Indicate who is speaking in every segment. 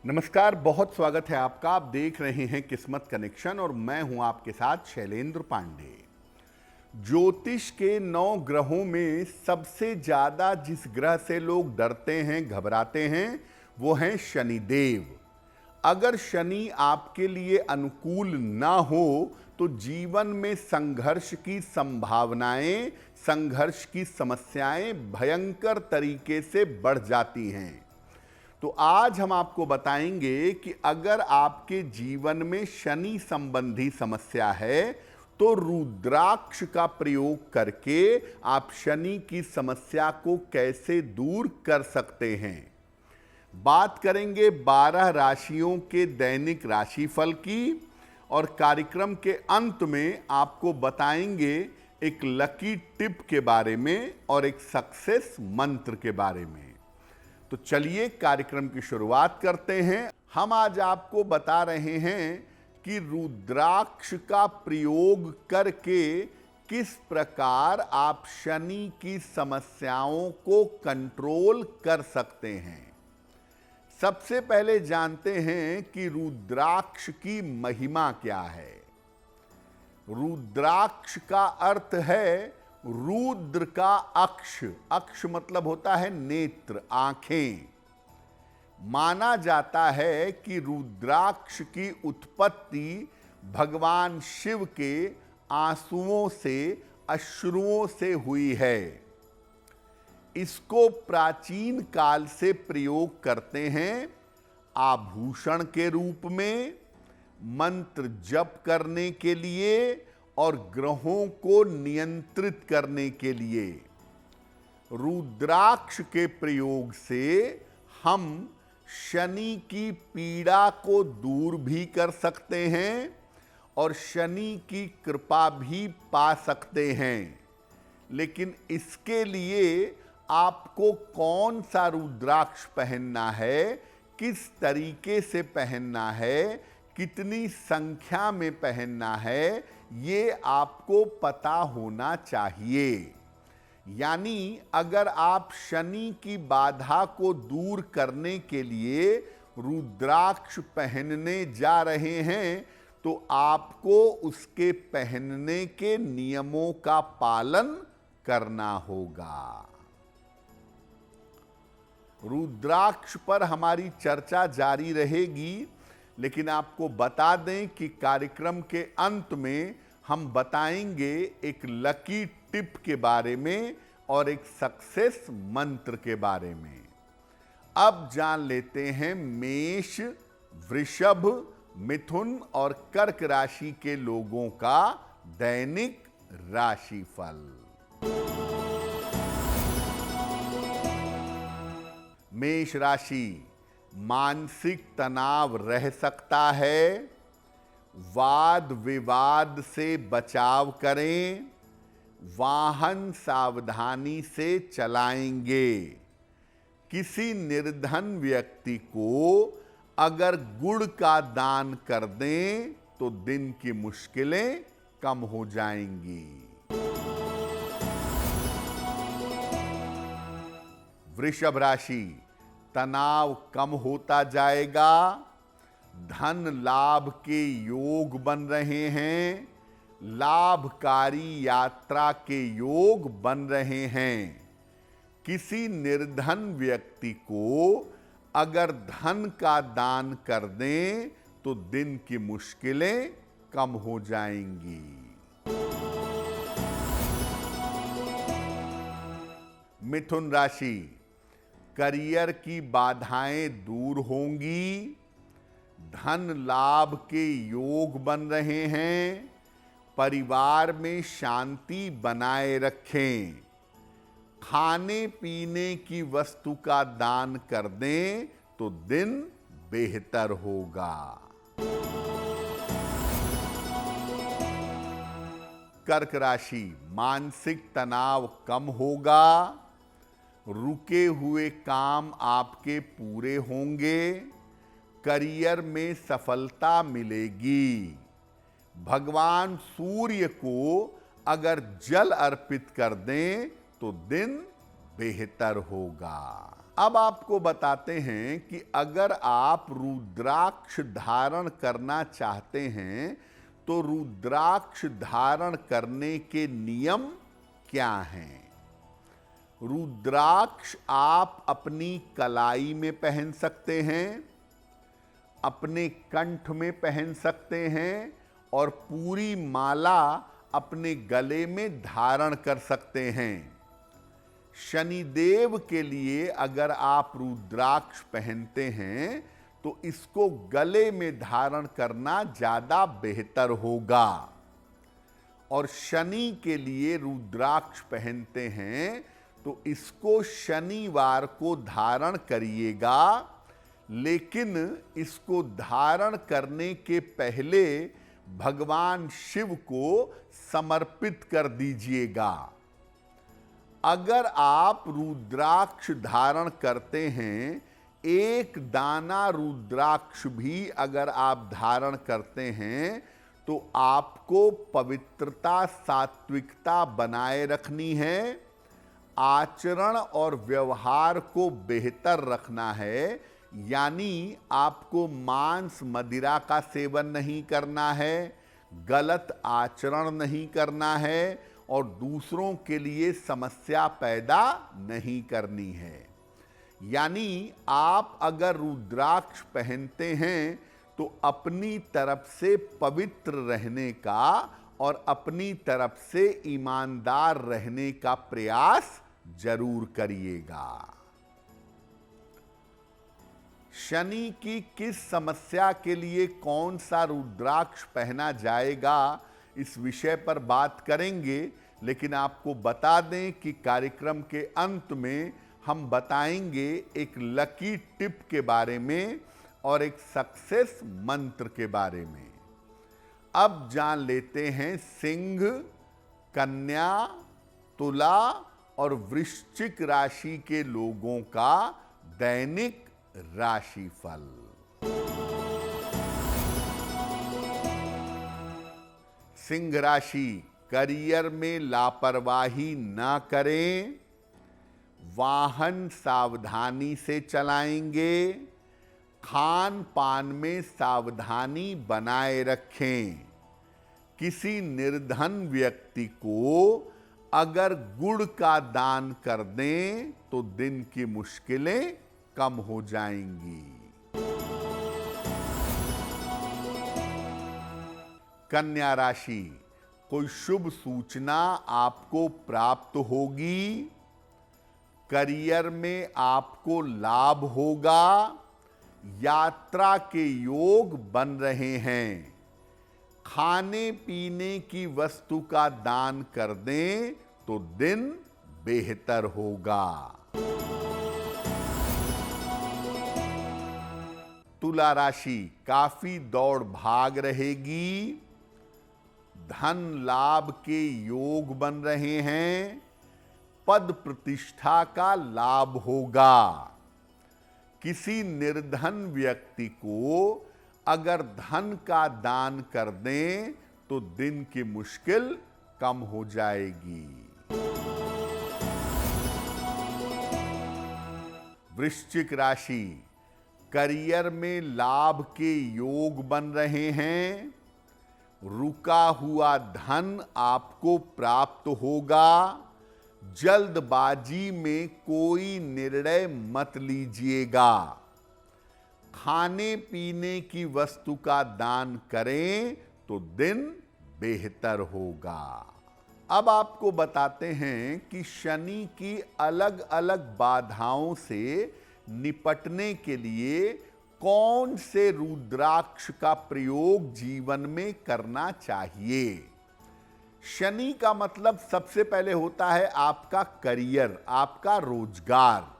Speaker 1: नमस्कार, बहुत स्वागत है आपका। आप देख रहे हैं किस्मत कनेक्शन और मैं हूं आपके साथ शैलेंद्र पांडे। ज्योतिष के 9 ग्रहों में सबसे ज्यादा जिस ग्रह से लोग डरते हैं, घबराते हैं, वो हैं शनिदेव। अगर शनि आपके लिए अनुकूल ना हो तो जीवन में संघर्ष की संभावनाएं, संघर्ष की समस्याएं भयंकर तरीके से बढ़ जाती हैं। तो आज हम आपको बताएंगे कि अगर आपके जीवन में शनि संबंधी समस्या है तो रुद्राक्ष का प्रयोग करके आप शनि की समस्या को कैसे दूर कर सकते हैं। बात करेंगे 12 राशियों के दैनिक राशिफल की और कार्यक्रम के अंत में आपको बताएंगे एक लकी टिप के बारे में और एक सक्सेस मंत्र के बारे में। तो चलिए कार्यक्रम की शुरुआत करते हैं। हम आज आपको बता रहे हैं कि रुद्राक्ष का प्रयोग करके किस प्रकार आप शनि की समस्याओं को कंट्रोल कर सकते हैं। सबसे पहले जानते हैं कि रुद्राक्ष की महिमा क्या है। रुद्राक्ष का अर्थ है रुद्र का अक्ष। अक्ष मतलब होता है नेत्र, आंखें। माना जाता है कि रुद्राक्ष की उत्पत्ति भगवान शिव के आंसुओं से, अश्रुओं से हुई है। इसको प्राचीन काल से प्रयोग करते हैं आभूषण के रूप में, मंत्र जप करने के लिए और ग्रहों को नियंत्रित करने के लिए। रुद्राक्ष के प्रयोग से हम शनि की पीड़ा को दूर भी कर सकते हैं और शनि की कृपा भी पा सकते हैं। लेकिन इसके लिए आपको कौन सा रुद्राक्ष पहनना है, किस तरीके से पहनना है, कितनी संख्या में पहनना है, ये आपको पता होना चाहिए। यानी अगर आप शनि की बाधा को दूर करने के लिए रुद्राक्ष पहनने जा रहे हैं तो आपको उसके पहनने के नियमों का पालन करना होगा। रुद्राक्ष पर हमारी चर्चा जारी रहेगी, लेकिन आपको बता दें कि कार्यक्रम के अंत में हम बताएंगे एक लकी टिप के बारे में और एक सक्सेस मंत्र के बारे में। अब जान लेते हैं मेष, वृषभ, मिथुन और कर्क राशि के लोगों का दैनिक राशिफल। मेष राशि, मानसिक तनाव रह सकता है। वाद विवाद से बचाव करें। वाहन सावधानी से चलाएंगे। किसी निर्धन व्यक्ति को अगर गुड़ का दान कर दें तो दिन की मुश्किलें कम हो जाएंगी। वृषभ राशि, तनाव कम होता जाएगा। धन लाभ के योग बन रहे हैं। लाभकारी यात्रा के योग बन रहे हैं। किसी निर्धन व्यक्ति को अगर धन का दान कर दें तो दिन की मुश्किलें कम हो जाएंगी। मिथुन राशि, करियर की बाधाएं दूर होंगी। धन लाभ के योग बन रहे हैं। परिवार में शांति बनाए रखें। खाने पीने की वस्तु का दान कर दें तो दिन बेहतर होगा। कर्क राशि, मानसिक तनाव कम होगा। रुके हुए काम आपके पूरे होंगे। करियर में सफलता मिलेगी। भगवान सूर्य को अगर जल अर्पित कर दें तो दिन बेहतर होगा। अब आपको बताते हैं कि अगर आप रुद्राक्ष धारण करना चाहते हैं तो रुद्राक्ष धारण करने के नियम क्या हैं। रुद्राक्ष आप अपनी कलाई में पहन सकते हैं, अपने कंठ में पहन सकते हैं और पूरी माला अपने गले में धारण कर सकते हैं। शनिदेव के लिए अगर आप रुद्राक्ष पहनते हैं तो इसको गले में धारण करना ज्यादा बेहतर होगा। और शनि के लिए रुद्राक्ष पहनते हैं तो इसको शनिवार को धारण करिएगा, लेकिन इसको धारण करने के पहले भगवान शिव को समर्पित कर दीजिएगा। अगर आप रुद्राक्ष धारण करते हैं, एक दाना रुद्राक्ष भी अगर आप धारण करते हैं तो आपको पवित्रता, सात्विकता बनाए रखनी है, आचरण और व्यवहार को बेहतर रखना है। यानी आपको मांस मदिरा का सेवन नहीं करना है, गलत आचरण नहीं करना है और दूसरों के लिए समस्या पैदा नहीं करनी है। यानी आप अगर रुद्राक्ष पहनते हैं तो अपनी तरफ से पवित्र रहने का और अपनी तरफ से ईमानदार रहने का प्रयास जरूर करिएगा। शनि की किस समस्या के लिए कौन सा रुद्राक्ष पहना जाएगा, इस विषय पर बात करेंगे, लेकिन आपको बता दें कि कार्यक्रम के अंत में हम बताएंगे एक लकी टिप के बारे में और एक सक्सेस मंत्र के बारे में। अब जान लेते हैं सिंह, कन्या, तुला और वृश्चिक राशि के लोगों का दैनिक राशिफल। सिंह राशि, करियर में लापरवाही ना करें, वाहन सावधानी से चलाएंगे, खान पान में सावधानी बनाए रखें। किसी निर्धन व्यक्ति को अगर गुड़ का दान कर दें तो दिन की मुश्किलें कम हो जाएंगी। कन्या राशि, कोई शुभ सूचना आपको प्राप्त होगी, करियर में आपको लाभ होगा, यात्रा के योग बन रहे हैं। खाने पीने की वस्तु का दान कर दें तो दिन बेहतर होगा। तुला राशि, काफी दौड़ भाग रहेगी, धन लाभ के योग बन रहे हैं, पद प्रतिष्ठा का लाभ होगा। किसी निर्धन व्यक्ति को अगर धन का दान कर दें तो दिन की मुश्किल कम हो जाएगी। वृश्चिक राशि, करियर में लाभ के योग बन रहे हैं, रुका हुआ धन आपको प्राप्त होगा। जल्दबाजी में कोई निर्णय मत लीजिएगा। खाने पीने की वस्तु का दान करें तो दिन बेहतर होगा। अब आपको बताते हैं कि शनि की अलग अलग बाधाओं से निपटने के लिए कौन से रुद्राक्ष का प्रयोग जीवन में करना चाहिए। शनि का मतलब सबसे पहले होता है आपका करियर, आपका रोजगार।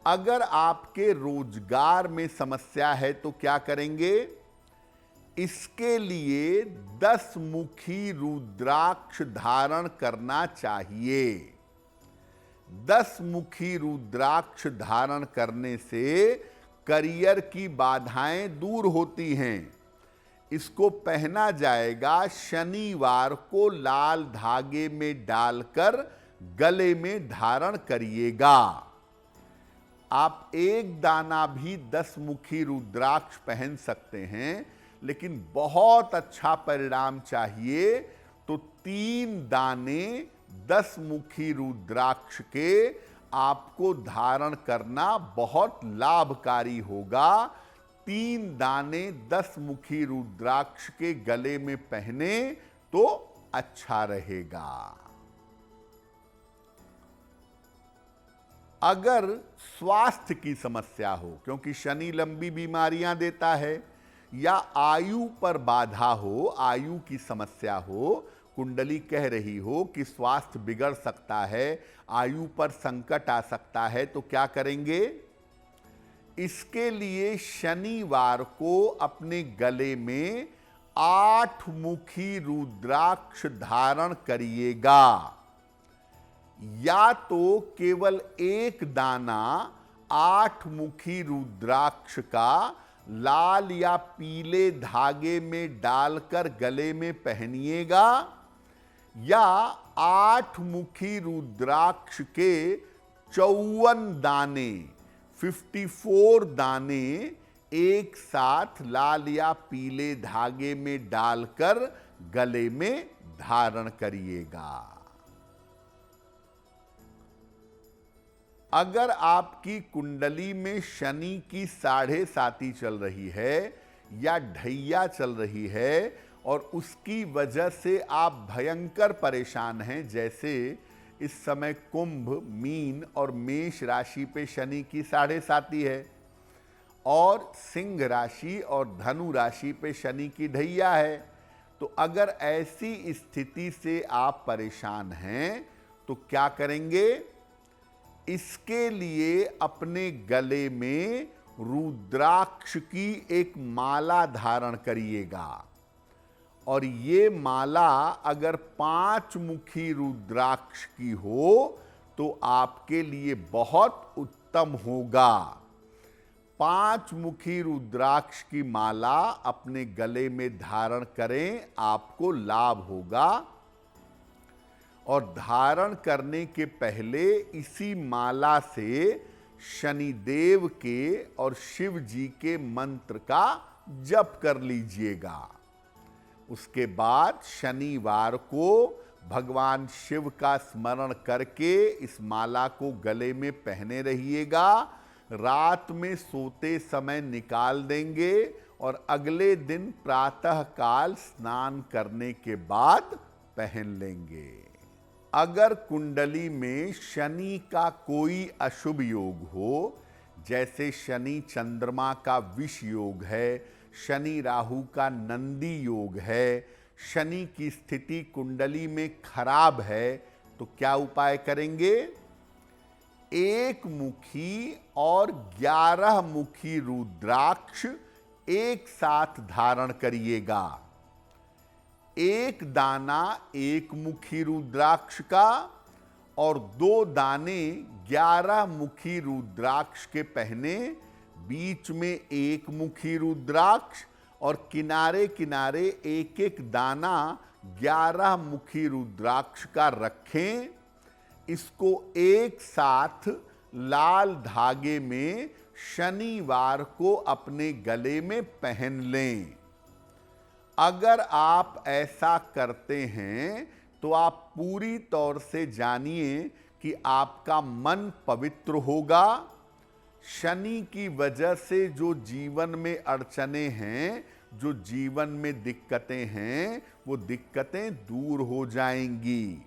Speaker 1: अगर आपके रोजगार में समस्या है तो क्या करेंगे? इसके लिए 10 मुखी रुद्राक्ष धारण करना चाहिए। 10 मुखी रुद्राक्ष धारण करने से करियर की बाधाएं दूर होती हैं। इसको पहना जाएगा शनिवार को, लाल धागे में डालकर गले में धारण करिएगा। आप एक दाना भी 10 मुखी रुद्राक्ष पहन सकते हैं, लेकिन बहुत अच्छा परिणाम चाहिए तो 3 दाने 10 मुखी रुद्राक्ष के आपको धारण करना बहुत लाभकारी होगा। 3 दाने 10 मुखी रुद्राक्ष के गले में पहने तो अच्छा रहेगा। अगर स्वास्थ्य की समस्या हो, क्योंकि शनि लंबी बीमारियां देता है, या आयु पर बाधा हो, आयु की समस्या हो, कुंडली कह रही हो कि स्वास्थ्य बिगड़ सकता है, आयु पर संकट आ सकता है, तो क्या करेंगे? इसके लिए शनिवार को अपने गले में 8 मुखी रुद्राक्ष धारण करिएगा, या तो केवल एक दाना 8 मुखी रुद्राक्ष का लाल या पीले धागे में डालकर गले में पहनिएगा, या 8 मुखी रुद्राक्ष के 54 दाने 54 दाने एक साथ लाल या पीले धागे में डालकर गले में धारण करिएगा। अगर आपकी कुंडली में शनि की 7.5 चल रही है या ढैया चल रही है और उसकी वजह से आप भयंकर परेशान हैं, जैसे इस समय कुंभ, मीन और मेष राशि पे शनि की 7.5 है और सिंह राशि और धनु राशि पे शनि की ढैया है, तो अगर ऐसी स्थिति से आप परेशान हैं तो क्या करेंगे? इसके लिए अपने गले में रुद्राक्ष की एक माला धारण करिएगा, और ये माला अगर 5 मुखी रुद्राक्ष की हो तो आपके लिए बहुत उत्तम होगा। 5 मुखी रुद्राक्ष की माला अपने गले में धारण करें, आपको लाभ होगा। और धारण करने के पहले इसी माला से शनिदेव के और शिव जी के मंत्र का जप कर लीजिएगा। उसके बाद शनिवार को भगवान शिव का स्मरण करके इस माला को गले में पहने रहिएगा। रात में सोते समय निकाल देंगे और अगले दिन प्रातःकाल स्नान करने के बाद पहन लेंगे। अगर कुंडली में शनि का कोई अशुभ योग हो, जैसे शनि चंद्रमा का विष योग है, शनि राहु का नंदी योग है, शनि की स्थिति कुंडली में खराब है, तो क्या उपाय करेंगे? 1 मुखी और 11 मुखी रुद्राक्ष एक साथ धारण करिएगा। 1 दाना 1 मुखी रुद्राक्ष का और 2 दाने 11 मुखी रुद्राक्ष के पहने, बीच में 1 मुखी रुद्राक्ष और किनारे किनारे 1-1 दाना 11 मुखी रुद्राक्ष का रखें। इसको एक साथ लाल धागे में शनिवार को अपने गले में पहन लें। अगर आप ऐसा करते हैं तो आप पूरी तौर से जानिए कि आपका मन पवित्र होगा। शनि की वजह से जो जीवन में अड़चने हैं, जो जीवन में दिक्कतें हैं, वो दिक्कतें दूर हो जाएंगी।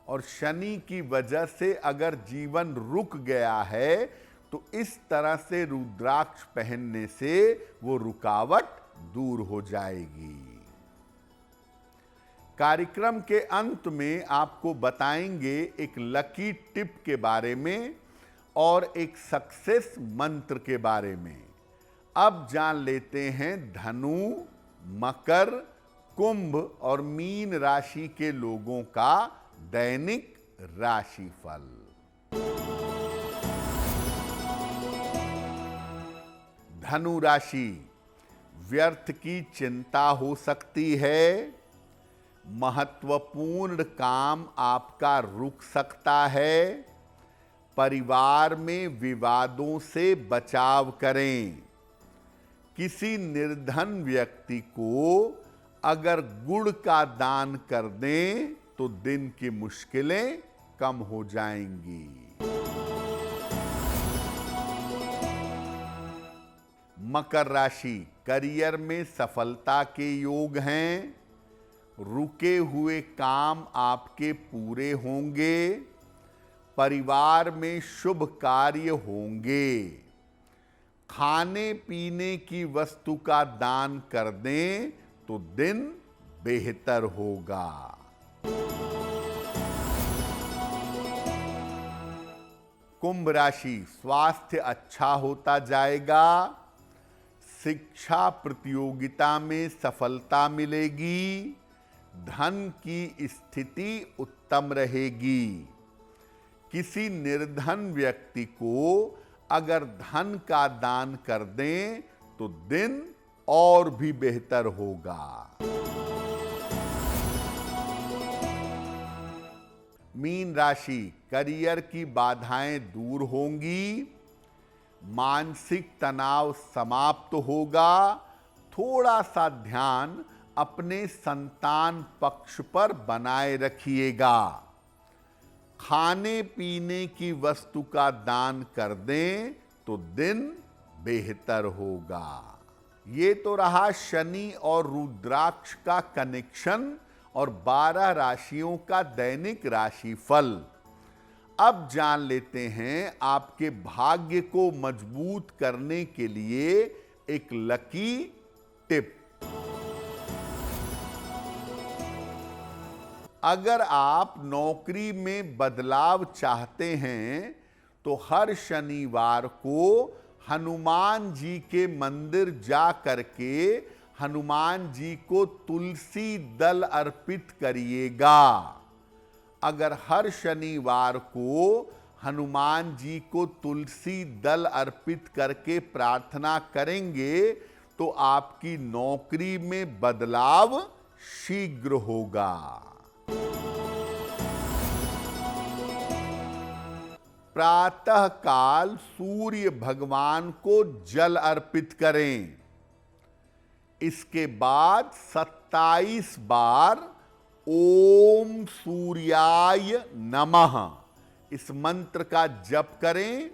Speaker 1: और शनि की वजह से अगर जीवन रुक गया है तो इस तरह से रुद्राक्ष पहनने से वो रुकावट दूर हो जाएगी। कार्यक्रम के अंत में आपको बताएंगे एक लकी टिप के बारे में और एक सक्सेस मंत्र के बारे में। अब जान लेते हैं धनु, मकर, कुंभ और मीन राशि के लोगों का दैनिक राशिफल। धनु राशि, व्यर्थ की चिंता हो सकती है, महत्वपूर्ण काम आपका रुक सकता है, परिवार में विवादों से बचाव करें। किसी निर्धन व्यक्ति को अगर गुड़ का दान कर दें तो दिन की मुश्किलें कम हो जाएंगी। मकर राशि, करियर में सफलता के योग हैं। रुके हुए काम आपके पूरे होंगे। परिवार में शुभ कार्य होंगे। खाने पीने की वस्तु का दान कर दें तो दिन बेहतर होगा। कुंभ राशि, स्वास्थ्य अच्छा होता जाएगा। शिक्षा प्रतियोगिता में सफलता मिलेगी। धन की स्थिति उत्तम रहेगी। किसी निर्धन व्यक्ति को अगर धन का दान कर दें तो दिन और भी बेहतर होगा। मीन राशि, करियर की बाधाएं दूर होंगी। मानसिक तनाव समाप्त होगा। थोड़ा सा ध्यान अपने संतान पक्ष पर बनाए रखिएगा। खाने पीने की वस्तु का दान कर दें तो दिन बेहतर होगा। ये तो रहा शनि और रुद्राक्ष का कनेक्शन और 12 राशियों का दैनिक राशिफल। अब जान लेते हैं आपके भाग्य को मजबूत करने के लिए एक लकी टिप। अगर आप नौकरी में बदलाव चाहते हैं तो हर शनिवार को हनुमान जी के मंदिर जा करके हनुमान जी को तुलसी दल अर्पित करिएगा। अगर हर शनिवार को हनुमान जी को तुलसी दल अर्पित करके प्रार्थना करेंगे तो आपकी नौकरी में बदलाव शीघ्र होगा। प्रातः काल सूर्य भगवान को जल अर्पित करें। इसके बाद 27 बार ओम सूर्याय नमः इस मंत्र का जप करें।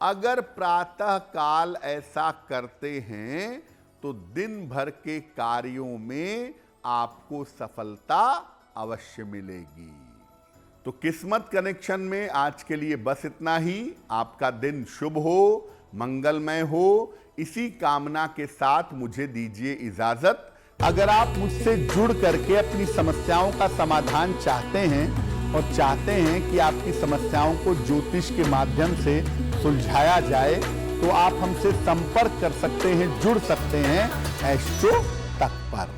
Speaker 1: अगर प्रातः काल ऐसा करते हैं तो दिन भर के कार्यों में आपको सफलता अवश्य मिलेगी। तो किस्मत कनेक्शन में आज के लिए बस इतना ही। आपका दिन शुभ हो, मंगलमय हो, इसी कामना के साथ मुझे दीजिए इजाजत। अगर आप मुझसे जुड़ करके अपनी समस्याओं का समाधान चाहते हैं और चाहते हैं कि आपकी समस्याओं को ज्योतिष के माध्यम से सुलझाया जाए तो आप हमसे संपर्क कर सकते हैं, जुड़ सकते हैं एस्ट्रो तक पर।